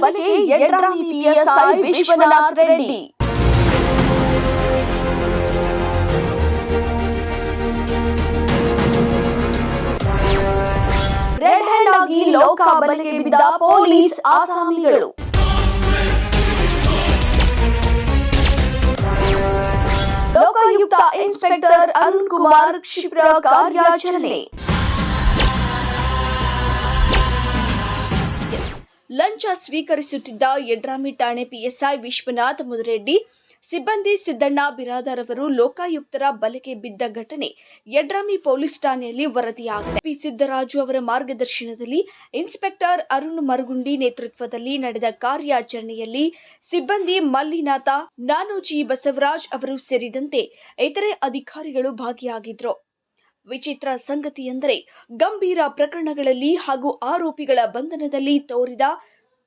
ಬಲೆಗೆ Yadrami PSI Vishwanath Reddy. Red hand ಆಗಿ ಲೋಕ ಬಲೆಗೆ ಬಿದ್ದ ಪೊಲೀಸ್ ಆಸಾಮಿಗಳು. ಲೋಕಾಯುಕ್ತ ಇನ್ಸ್ಪೆಕ್ಟರ್ ಅರುಣ್ ಕುಮಾರ್ ಕ್ಷಿಪ್ರ ಕಾರ್ಯಾಚರಣೆ. ಲಂಚ ಸ್ವೀಕರಿಸುತ್ತಿದ್ದ ಯಡ್ರಾಮಿ ಠಾಣೆ ಪಿಎಸ್ಐ ವಿಶ್ವನಾಥ್ ಮುದರೆಡ್ಡಿ ಸಿಬ್ಬಂದಿ ಸಿದ್ದಣ್ಣ ಬಿರಾದಾರ್ ಅವರು ಲೋಕಾಯುಕ್ತರ ಬಲೆಗೆ ಬಿದ್ದ ಘಟನೆ ಯಡ್ರಾಮಿ ಪೊಲೀಸ್ ಠಾಣೆಯಲ್ಲಿ ವರದಿಯಾಗಿದೆ. ಪಿ ಸಿದ್ದರಾಜು ಅವರ ಮಾರ್ಗದರ್ಶನದಲ್ಲಿ ಇನ್ಸ್ಪೆಕ್ಟರ್ ಅರುಣ್ ಮರಗುಂಡಿ ನೇತೃತ್ವದಲ್ಲಿ ನಡೆದ ಕಾರ್ಯಾಚರಣೆಯಲ್ಲಿ ಸಿಬ್ಬಂದಿ ಮಲ್ಲಿನಾಥ, ನಾನೋಜಿ ಬಸವರಾಜ್ ಅವರು ಸೇರಿದಂತೆ ಇತರೆ ಅಧಿಕಾರಿಗಳು ಭಾಗಿಯಾಗಿದ್ದರು. ವಿಚಿತ್ರ ಸಂಗತಿಯೆಂದರೆ ಗಂಭೀರ ಪ್ರಕರಣಗಳಲ್ಲಿ ಹಾಗೂ ಆರೋಪಿಗಳ ಬಂಧನದಲ್ಲಿ ತೋರಿದ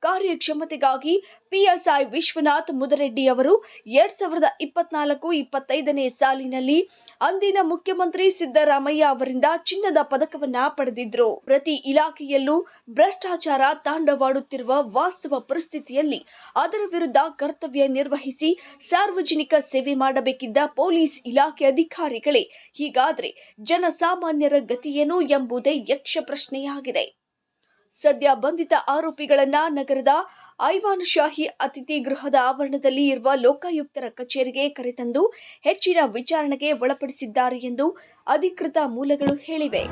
ಕಾರ್ಯಕ್ಷಮತೆಗಾಗಿ ಪಿಎಸ್ಐ ವಿಶ್ವನಾಥ್ ಮುದರೆಡ್ಡಿ ಅವರು 2024-25ನೇ ಸಾಲಿನಲ್ಲಿ ಅಂದಿನ ಮುಖ್ಯಮಂತ್ರಿ ಸಿದ್ದರಾಮಯ್ಯ ಅವರಿಂದ ಚಿನ್ನದ ಪದಕವನ್ನ ಪಡೆದಿದ್ರು. ಪ್ರತಿ ಇಲಾಖೆಯಲ್ಲೂ ಭ್ರಷ್ಟಾಚಾರ ತಾಂಡವಾಡುತ್ತಿರುವ ವಾಸ್ತವ ಪರಿಸ್ಥಿತಿಯಲ್ಲಿ ಅದರ ವಿರುದ್ಧ ಕರ್ತವ್ಯ ನಿರ್ವಹಿಸಿ ಸಾರ್ವಜನಿಕ ಸೇವೆ ಮಾಡಬೇಕಿದ್ದ ಪೊಲೀಸ್ ಇಲಾಖೆ ಅಧಿಕಾರಿಗಳೇ ಹೀಗಾದ್ರೆ ಜನಸಾಮಾನ್ಯರ ಗತಿಯೇನು ಎಂಬುದೇ ಯಕ್ಷ ಪ್ರಶ್ನೆಯಾಗಿದೆ. ಸದ್ಯ ಬಂಧಿತ ಆರೋಪಿಗಳನ್ನ ನಗರದ ಐವಾನ್ ಶಾಹಿ ಅತಿಥಿ ಗೃಹದ ಆವರಣದಲ್ಲಿ ಇರುವ ಲೋಕಾಯುಕ್ತರ ಕಚೇರಿಗೆ ಕರೆತಂದು ಹೆಚ್ಚಿನ ವಿಚಾರಣೆಗೆ ಒಳಪಡಿಸಿದ್ದಾರೆ ಎಂದು ಅಧಿಕೃತ ಮೂಲಗಳು ಹೇಳಿವೆ.